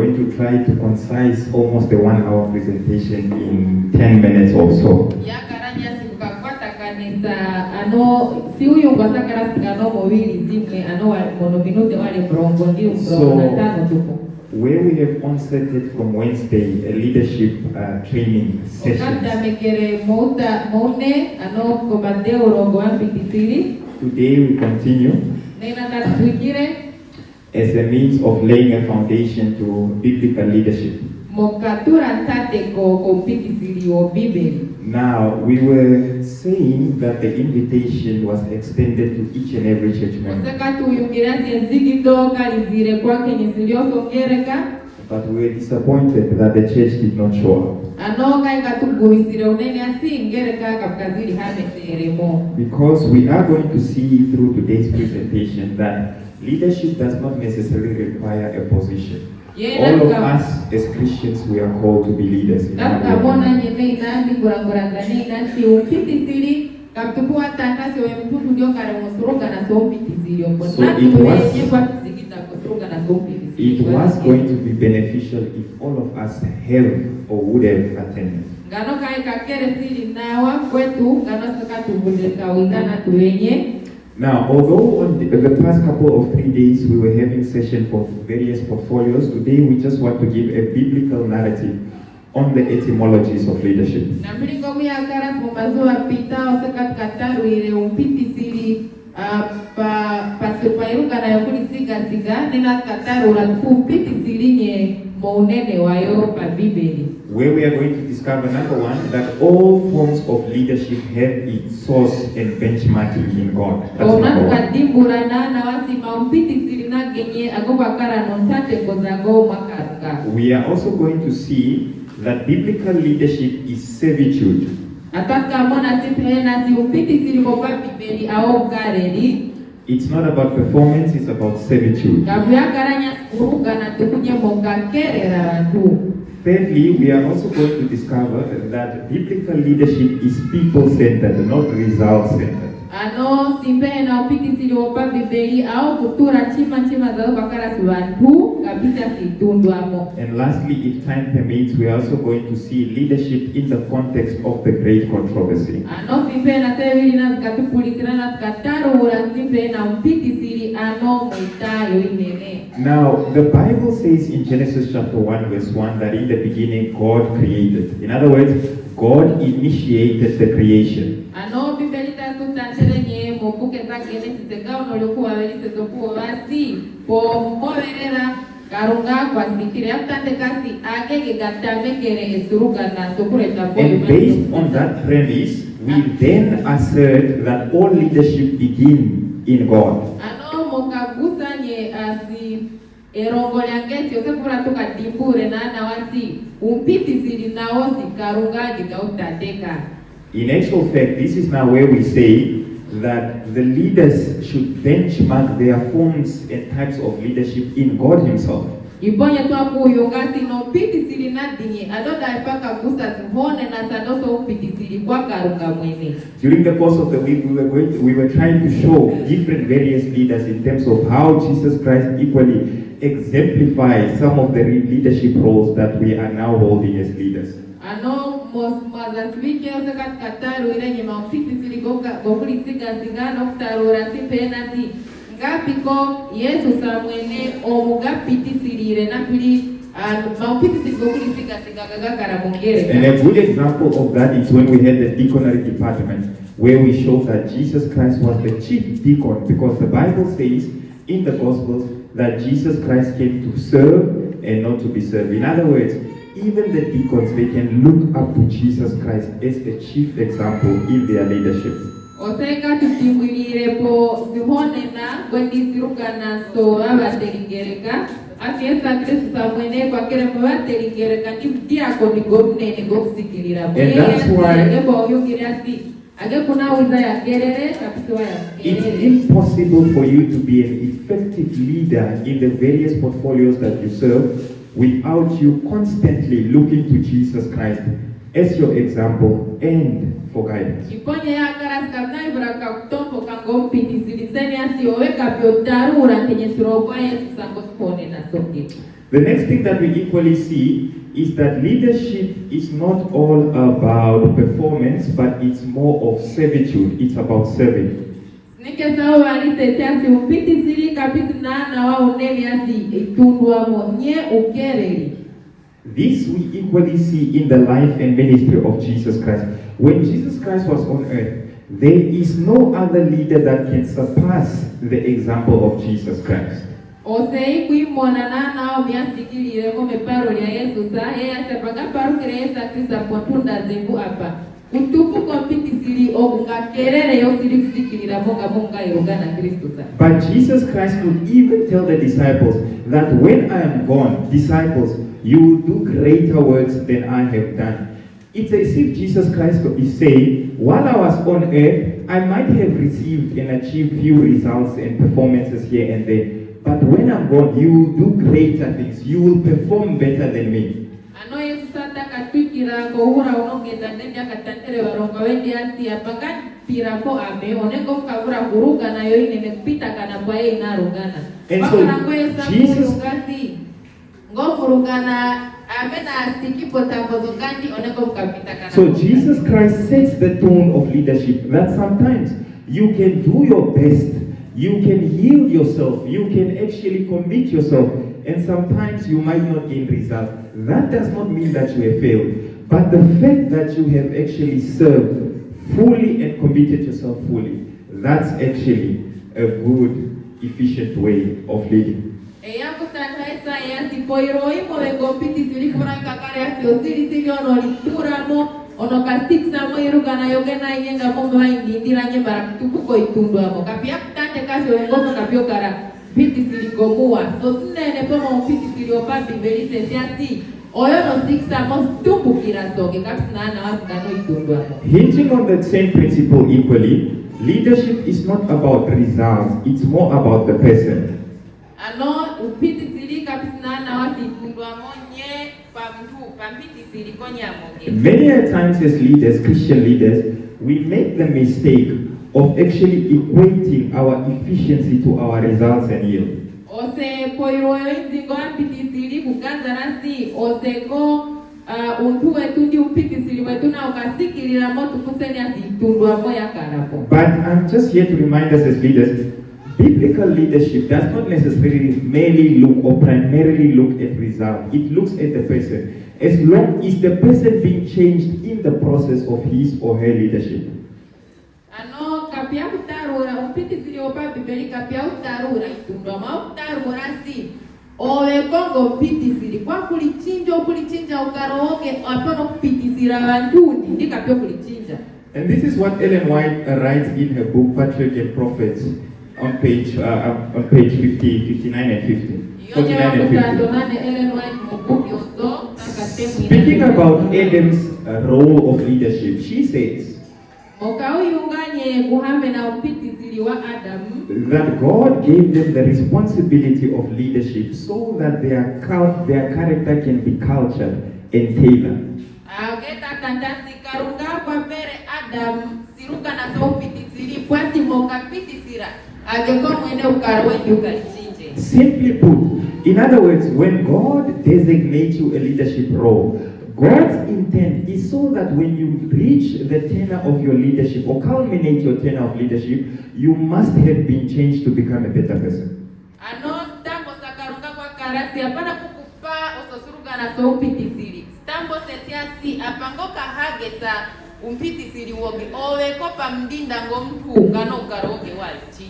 going to try to concise almost a 1 hour presentation in 10 minutes or so. Where we have onset from Wednesday, a leadership training session. Today we continue as a means of laying a foundation to biblical leadership. Now, we were saying that the invitation was extended to each and every church member. But we were disappointed that the church did not show up. Because we are going to see through today's presentation that leadership does not necessarily require a position. All of us as Christians, we are called to be leaders. So it was going to be beneficial if all of us have or would have attended. Now, although on the past couple of 3 days we were having sessions for various portfolios, today we just want to give a biblical narrative on the etymologies of leadership. Where we are going to discover, number one, that all forms of leadership have its source and benchmarking in God. That's number one. We are also going to see that biblical leadership is servitude. It's not about performance, it's about servitude. Thirdly, we are also going to discover that biblical leadership is people-centered, not result-centered. And lastly, if time permits, we are also going to see leadership in the context of the great controversy. Now, the Bible says in Genesis chapter 1 verse 1 that in the beginning God created. In other words, God initiated the creation. And based on that premise, we then assert that all leadership begins in God. In actual fact, this is now where we say that the leaders should benchmark their forms and types of leadership in God Himself. During the course of the week, we were trying to show different various leaders in terms of how Jesus Christ equally exemplifies some of the leadership roles that we are now holding as leaders. And a good example of that is when we had the deaconry department, where we showed that Jesus Christ was the chief deacon, because the Bible says in the Gospels that Jesus Christ came to serve and not to be served. In other words, even the deacons, they can look up to Jesus Christ as a chief example in their leadership. And that's why it's impossible for you to be an effective leader in the various portfolios that you serve without you constantly looking to Jesus Christ as your example and for guidance. The next thing that we equally see is that leadership is not all about performance, but it's more of servitude. It's about serving. This we equally see in the life and ministry of Jesus Christ. When Jesus Christ was on earth, there is no other leader that can surpass the example of Jesus Christ. But Jesus Christ could even tell the disciples that when I am gone, disciples, you will do greater works than I have done. It's as if Jesus Christ is saying, while I was on earth, I might have received and achieved few results and performances here and there. But when I'm gone, you will do greater things. You will perform better than me. And so Jesus, so Jesus Christ sets the tone of leadership that sometimes you can do your best, you can yield yourself, you can actually commit yourself, and sometimes you might not gain results. That does not mean that you have failed, but the fact that you have actually served fully and committed yourself fully, that's actually a good, efficient way of leading. Hinging on that same principle equally, leadership is not about results, it's more about the person. Many a times as leaders, Christian leaders, we make the mistake of actually equating our efficiency to our results and yield. But I'm just here to remind us as leaders, biblical leadership does not necessarily merely look or primarily look at results. It looks at the person. As long as the person being changed in the process of his or her leadership. And this is what Ellen White writes in her book, Patriarch and Prophets, on page 50, 59 and 50. 49 and 50. Speaking about Adam's role of leadership, she says that God gave them the responsibility of leadership so that their character can be cultured and tailored. Simply put, in other words, when God designates you a leadership role, God's intent is so that when you reach the tenure of your leadership or culminate your tenure of leadership, you must have been changed to become a better person.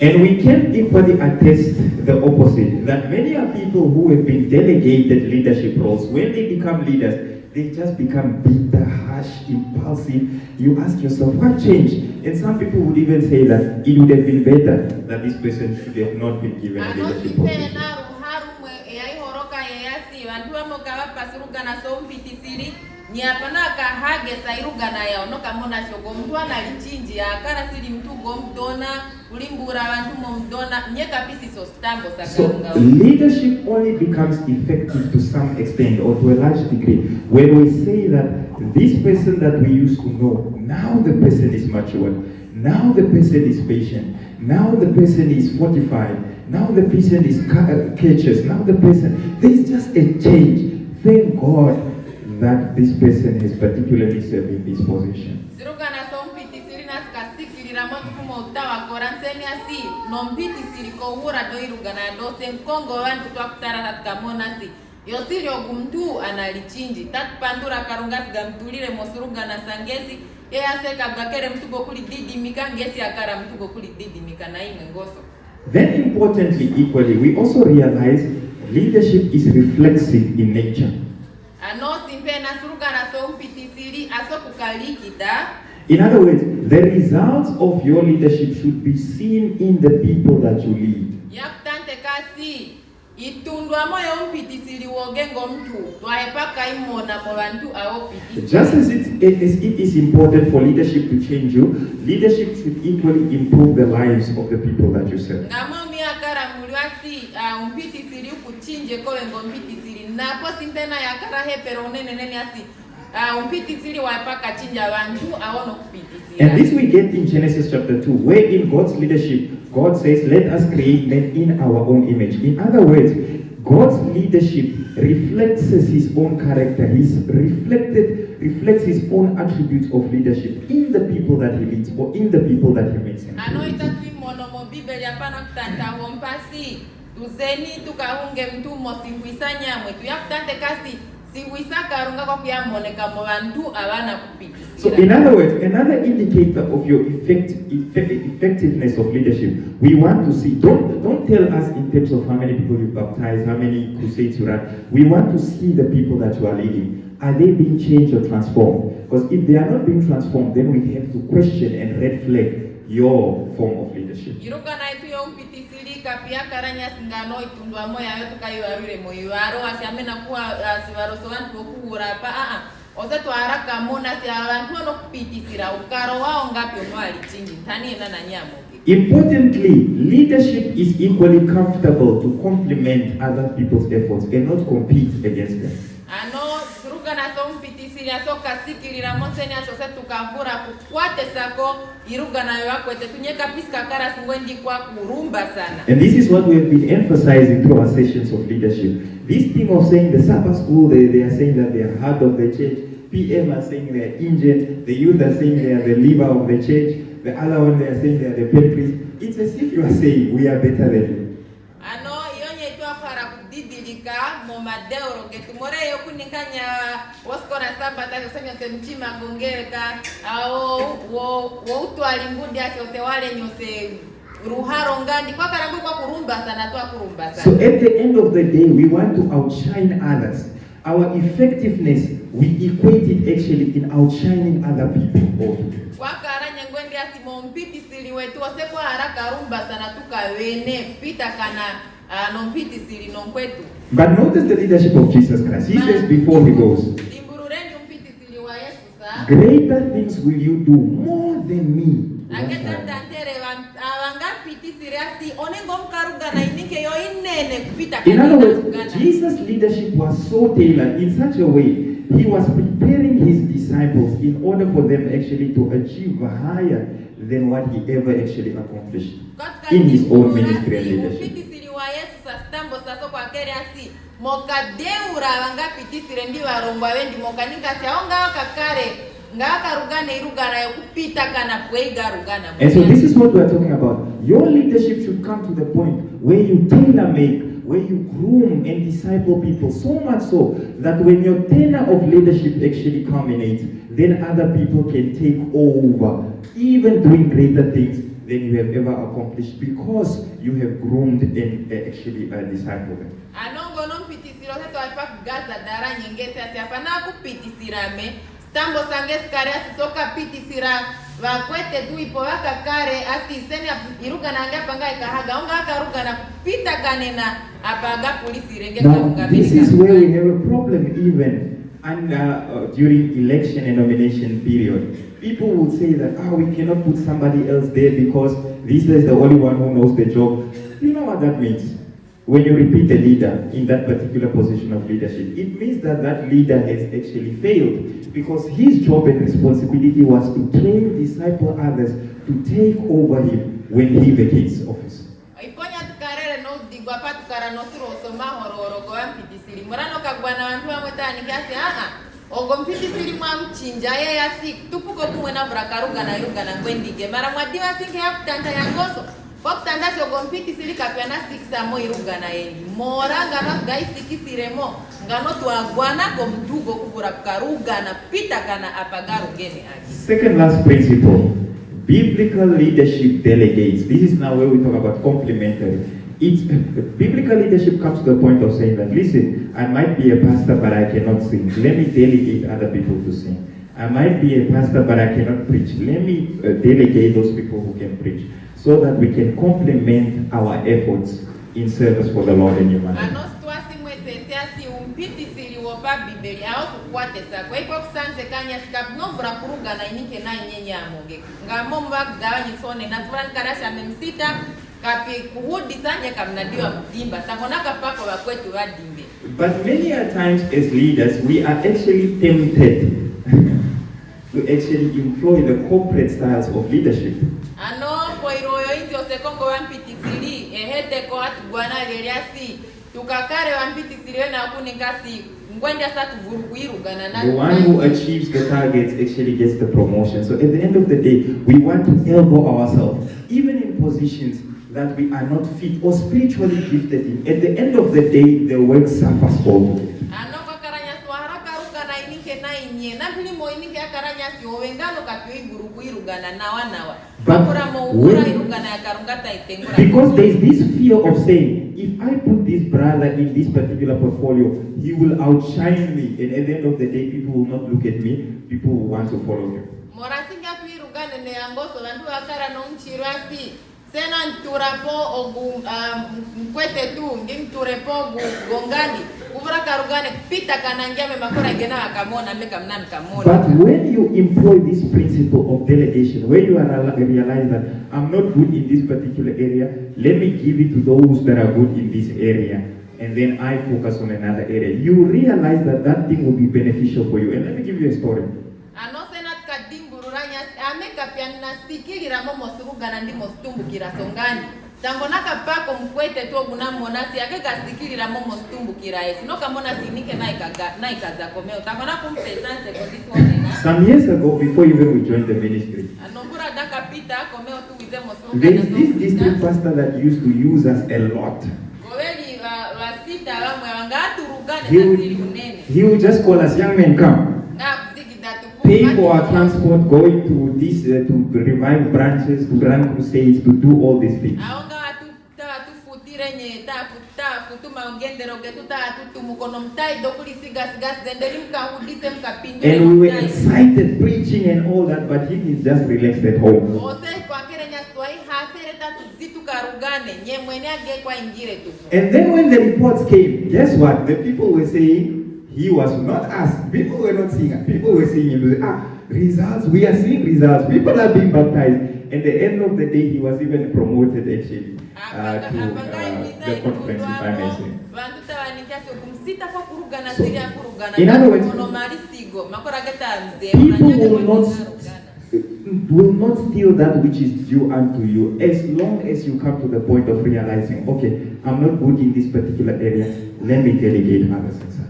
And we can equally attest the opposite, that many are people who have been delegated leadership roles. When they become leaders, they just become bitter, harsh, impulsive. You ask yourself, what changed? And some people would even say that it would have been better that this person should have not been given a leadership position. So leadership only becomes effective to some extent or to a large degree when we say that this person that we used to know, now the person is mature, now the person is patient, now the person is fortified, Now the person is catches. Now the person, there's just a change. Thank God that this person is particularly serving this position. Then importantly, equally, we also realize leadership is reflexive in nature. In other words, the results of your leadership should be seen in the people that you lead. Just as it is important for leadership to change you, leadership should equally improve the lives of the people that you serve. And this we get in Genesis chapter 2, where in God's leadership, God says, let us create men in our own image. In other words, God's leadership reflects his own character. Reflects his own attributes of leadership in the people that he leads or in the people that he makes him. So in other words, another indicator of your effectiveness of leadership, we want to see, don't tell us in terms of how many people you baptize, how many crusades you run. We want to see the people that you are leading. Are they being changed or transformed? Because if they are not being transformed, then we have to question and red flag your form of leadership. Importantly, leadership is equally comfortable to complement other people's efforts and not compete against them. And this is what we have been emphasizing through our sessions of leadership. This thing of saying the Sabbath school, they are saying that they are heart of the church. PM are saying they are engine. The youth are saying they are the liver of the church. The other one, they are saying they are the pancreas. It's as if you are saying we are better than you. So at the end of the day, we want to outshine others. Our effectiveness, we equate it actually in outshining other people. But notice the leadership of Jesus Christ. He says before he goes, greater things will you do more than me. In other words, Jesus' leadership was so tailored in such a way, he was preparing his disciples in order for them actually to achieve higher than what he ever actually accomplished in his own ministry and leadership. And so this is what we are talking about. Your leadership should come to the point where you tailor-make, where you groom and disciple people, so much so that when your tenure of leadership actually culminates, then other people can take over, even doing greater things than you have ever accomplished, because you have groomed and actually discipled them. Now, this is where we have a problem even during election and nomination period. People would say that, we cannot put somebody else there because this is the only one who knows the job. You know what that means? When you repeat a leader in that particular position of leadership, it means that that leader has actually failed, because his job and responsibility was to train, disciple others to take over him when he vacates office. bwana wantu wamwetani kiasi ogompiti sili mwamchinja ye yasi tupuko kumwe na vrakaruga na yuga na ngwendige mara mwadiwa singe ya kutanda ya ngoso kwa kutanda si ogompiti sili kapiana sikisa mo iruga na yendi mora ngano gai sikisiremo ngano tuagwana komdugo kuvura karuga na pita kana apagaru gene aki. Second last principle, biblical leadership delegates. This is now where we talk about complementary. Biblical leadership comes to the point of saying that, listen, I might be a pastor but I cannot sing. Let me delegate other people to sing. I might be a pastor but I cannot preach. Let me delegate those people who can preach so that we can complement our efforts in service for the Lord and humanity. But many a times as leaders, we are actually tempted to actually employ the corporate styles of leadership. The one who achieves the targets actually gets the promotion. So at the end of the day, we want to elbow ourselves, even in positions that we are not fit or spiritually gifted in. At the end of the day, the work suffers all of it. Because there is this fear of saying, if I put this brother in this particular portfolio, he will outshine me, and at the end of the day, people will not look at me, people will want to follow him. Sena nturapo ogu mkwete tu ngimturepo gongani uvura karugane pita kanangiame makora gena akamona meka mnan kamona. But when you employ this principle of delegation, when you realize that I'm not good in this particular area, let me give it to those that are good in this area, and then I focus on another area, you realize that that thing will be beneficial for you. And let me give you a story. Tangonaka pako mkwete tu oguna monasi akeka sikilira momo stumbukira esi no kamona sinike na ikaza komeo tangona kumpesanse kodisone. Some years ago, before even we joined the ministry, anokura daka pita komeo tu wizemo suruga. There is this district pastor that used to use us a lot. Goeli wasita wamwe wangatu rugane. He would just call us, young men, come. Pay for our transport, going to this, to revive branches, to run crusades, to do all these things. And we were excited, preaching and all that, but he is just relaxed at home. And then when the reports came, guess what? The people were saying, he was not us. People were not seeing us. People were seeing him. Results. We are seeing results. People are being baptized. At the end of the day, he was even promoted actually to the conference, if I may say. In other words, people will not steal that which is due unto you as long as you come to the point of realizing, okay, I'm not good in this particular area. Let me delegate others and such.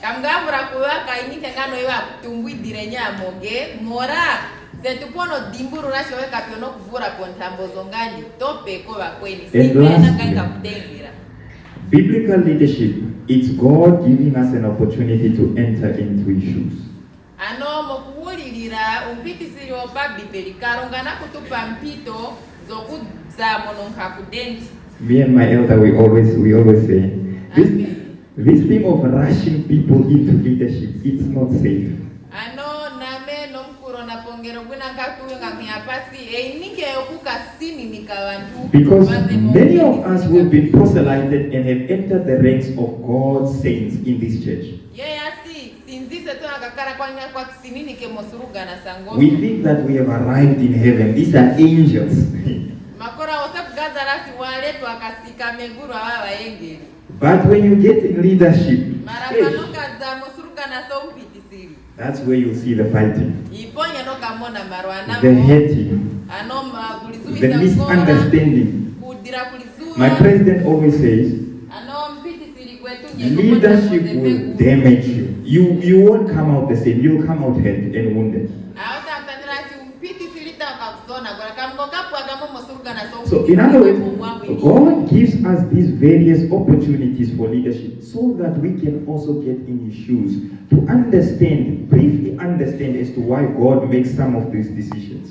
Kamgavura kuwaka inike ngano iwa kutumbui direnya moge mora zetupono dimburu rasho weka piono kuvura pontambo zongani tope kwa kweni sime kaika kutengira. Biblical leadership, it's God giving us an opportunity to enter into His shoes. Ano mokuulira umpiti siri opa bibeli karongana kutupa mpito zoku za mononka kudenti. Me and my elder, we always say, this thing of rushing people into leadership, it's not safe. Because many of us will be proselyted and have entered the ranks of God's saints in this church. We think that we have arrived in heaven. These are angels. But when you get in leadership, that's where you see the fighting, the hating, the misunderstanding. My president always says, leadership will damage you. You won't come out the same. You'll come out hurt and wounded. So in other words, God gives us these various opportunities for leadership so that we can also get in his shoes to understand, briefly understand as to why God makes some of these decisions.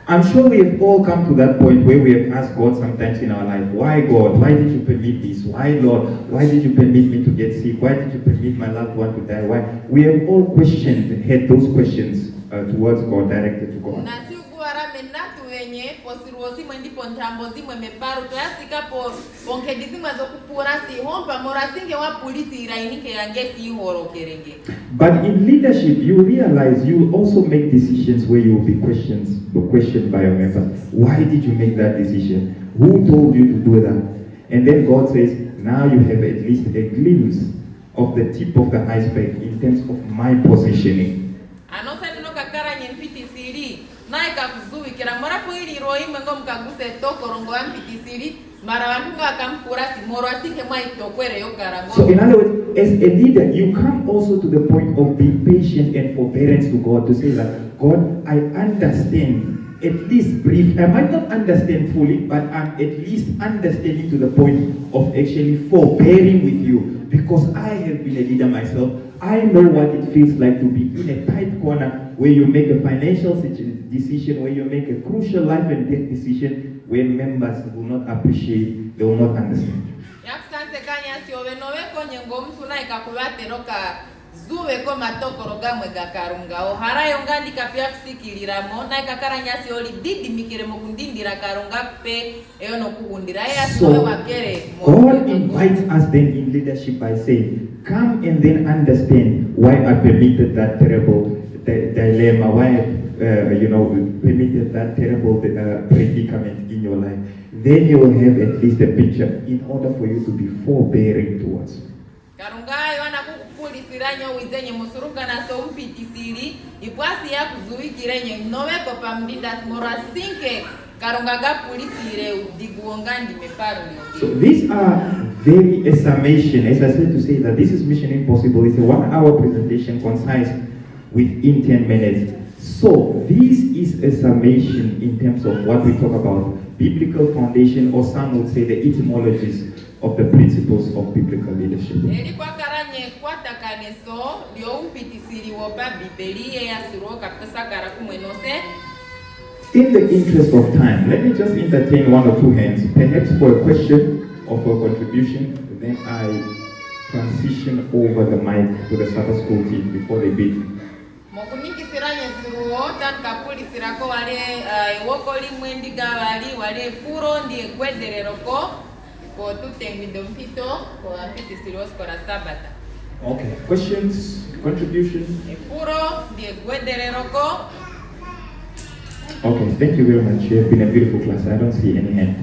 I'm sure we have all come to that point where we have asked God sometimes in our life, why God? Why did you permit this? Why Lord? Why did you permit me to get sick? Why did you permit my loved one to die? Why? We have all questioned, had those questions towards God, directed to God. But in leadership, you realize you will also make decisions where you will be questioned by your member. Why did you make that decision? Who told you to do that? And then God says, now you have at least a glimpse of the tip of the iceberg in terms of my positioning. So in other words, as a leader, you come also to the point of being patient and forbearance to God, to say that, God, I understand, at least brief. I might not understand fully, but I'm at least understanding to the point of actually forbearing with you, because I have been a leader myself. I know what it feels like to be in a tight corner where you make a financial decision, where you make a crucial life and death decision, where members will not appreciate, they will not understand. So God invites us then in leadership by saying, come and then understand why I permitted that terrible dilemma, why permitted that terrible predicament in your life. Then you will have at least a picture in order for you to be forbearing towards. So these are very a summation, as I said, to say that this is Mission Impossible. It's a 1-hour presentation concise within 10 minutes. So this is a summation in terms of what we talk about, biblical foundation, or some would say the etymologies of the principles of biblical leadership. In the interest of time, let me just entertain one or two hands, perhaps for a question or for a contribution. Then I transition over the mic to the Sabbath school team before they bid. Okay, questions, contributions? Okay, thank you very much. You have been a beautiful class. I don't see any hand.